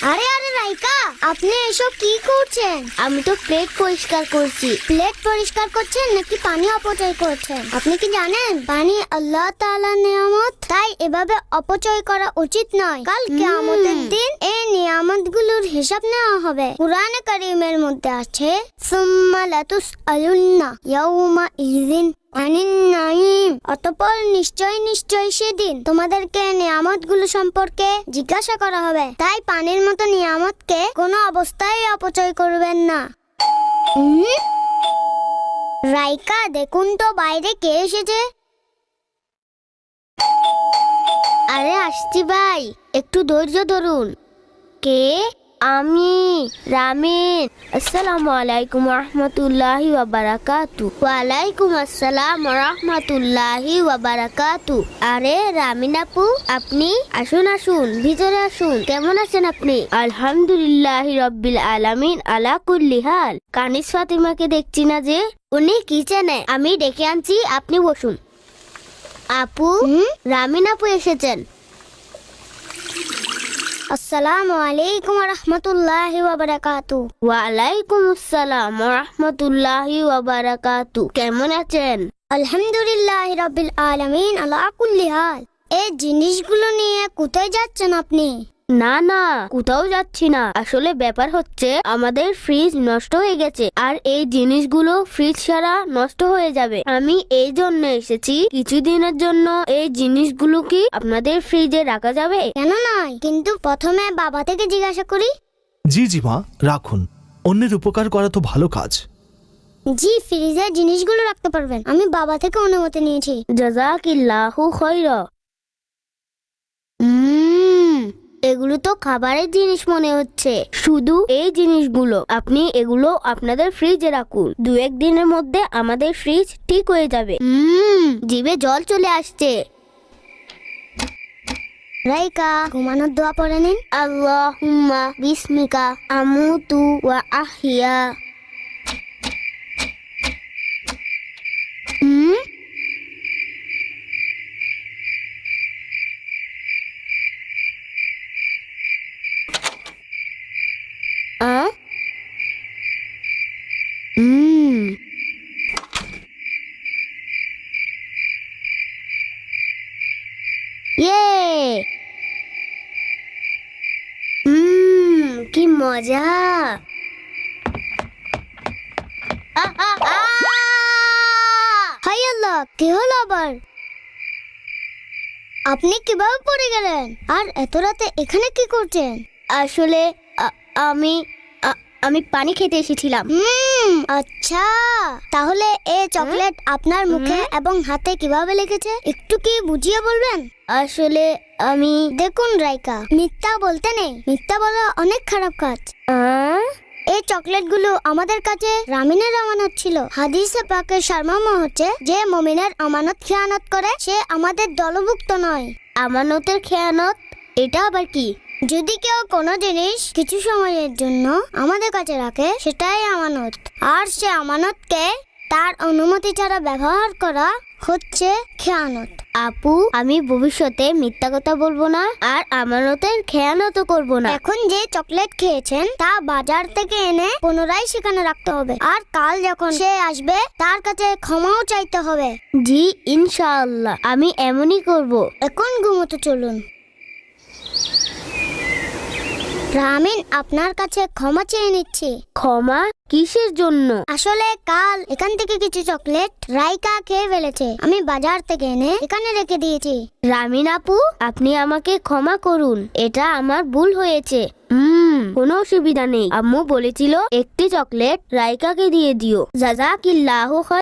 আরে আরে রাইকা, আপনি এসব কি করছেন? আমি তো প্লেট পরিষ্কার করছি। প্লেট পরিষ্কার করছেন নাকি পানি অপচয় করছেন? আপনি কি জানেন পানি আল্লাহ তাআলার নিয়ামত, তাই এভাবে অপচয় করা উচিত নয়। কাল কিয়ামতের দিন এই নিয়ামতগুলোর হিসাব নেওয়া হবে। কুরআনে কারীমের মধ্যে আছে সুম্মা লাতুসআলুন্না ইয়াউমা ইযিন আনিন নাঈম, অতঃপর নিশ্চয় সেদিন তোমাদেরকে নিয়ামতগুলো সম্পর্কে জিজ্ঞাসা করা হবে। তাই পানির মতো নিয়ামতকে কোনো অবস্থায় অপচয় করবেন না। রাইকা, দেখুন তো বাইরে কে এসেছে। আরে আসছি ভাই, একটু ধৈর্য ধরুন। কে? আমি রামিন। আসসালামু আলাইকুম রাহমাতুল্লাহি ওয়া বারাকাতু। ওয়ালাইকুম আসসালাম রাহমাতুল্লাহি ওয়া বারাকাতু। আরে রামিন আপু, আপনি আসুন আসুন, ভিতরে আসুন। কেমন আছেন আপনি? আলহামদুলিল্লাহি রাব্বিল আলামিন আলা কুল্লি হাল। কানিস ফাতিমাকে দেখছি না যে? উনি কিচেনে, আমি ডেকে আনছি, আপনি বসুন। আপু, রামিন আপু এসেছেন। আসসালামু আলাইকুম ওয়া রাহমাতুল্লাহি ওয়া বারাকাতু। ওয়া আলাইকুম আসসালাম ওয়া রাহমাতুল্লাহি ওয়া বারাকাতু। কেমন আছেন? আলহামদুলিল্লাহি রাব্বিল আলামিন আলা কুল্লি হাল। এই জিনিসগুলো নিয়ে কোথায় যাচ্ছেন আপনি? না না, কোথাও যাচ্ছি না। আসলে ব্যাপার হচ্ছে আমাদের ফ্রিজ নষ্ট হয়ে গেছে, আর এই জিনিসগুলো ফ্রিজ ছাড়া নষ্ট হয়ে যাবে। আমি এই জন্য এসেছি, কিছুদিনের জন্য এই জিনিসগুলো কি আপনাদের ফ্রিজে রাখা যাবে? কেন নয়, কিন্তু প্রথমে বাবা থেকে জিজ্ঞাসা করি। জি জি মা, রাখুন। অন্যের উপকার করা তো ভালো কাজ। জি, ফ্রিজে জিনিসগুলো রাখতে পারবেন। আমি বাবা থেকে অনুমতি নিয়েছি। জাযাকিল্লাহু খায়রা। এগুলো তো খাবারের জিনিস মনে হচ্ছে। শুধু এই জিনিসগুলো, আপনি এগুলো আপনাদের ফ্রিজে রাখুন। 2-1 দিনের মধ্যে আমাদের ফ্রিজ ঠিক হয়ে যাবে। জিভে জল চলে আসছে। রাইকা, ঘুমানোর দোয়া পড়ে নিন। আল্লাহুম্মা বিসমিকা আমুতু ওয়া আহইয়া। কি মজা। হাই আল্লাহ, কি হলো আবার? আপনি কিভাবে পড়ে গেলেন? আর এত রাতে এখানে কি করছেন? আসলে আমি পানি খেতে এসেছিলাম। আচ্ছা, তাহলে এই চকলেট আপনার মুখে এবং হাতে কিভাবে লেগেছে একটু কি বুঝিয়ে বলবেন? আসলে আমি, দেখুন রাইকা, মিথ্যা বলতে নেই। মিথ্যা বলা অনেক খারাপ কাজ। এই চকলেটগুলো আমাদের কাছে রামিনের আমানত ছিল। হাদিসে পাকের সারমর্ম হচ্ছে, যে মুমিনের আমানত খেয়ানত করে সে আমাদের দলভুক্ত নয়। আমানতের খেয়ানত, এটা আবার কি? যদি কেউ কোনো জিনিস কিছু সময়ের জন্য আমাদের কাছে রাখে, সেটাই আমানত। আর সে আমানতকে তার অনুমতি ছাড়া ব্যবহার করা হচ্ছে খেয়ানত। আপু, আমি ভবিষ্যতে মিথ্যা কথা বলবো না, আর আমানতের খেয়ানতও করব না। এখন যে চকলেট খেয়েছেন তা বাজার থেকে এনে পুনরায় সেখানে রাখতে হবে, আর কাল যখন সে আসবে তার কাছে ক্ষমাও চাইতে হবে। জি ইনশাআল্লাহ, আমি এমনই করব। এখন ঘুমোতে চলুন। রামিন, আপনার কাছে ক্ষমা চেয়ে নিচ্ছি। ক্ষমা কিসের জন্য? আসলে কাল এখান থেকে কিছু চকলেট রাইকা খেয়ে ফেলেছে। আমি বাজার থেকে এনে এখানে রেখে দিয়েছি। রামিন আপু, আপনি আমাকে ক্ষমা করুন, এটা আমার ভুল হয়েছে। কোনো অসুবিধা নেই। আম্মু বলেছিল একটি চকলেট রাইকাকে দিয়ে দিও। জাযাকিল্লাহু খায়রা।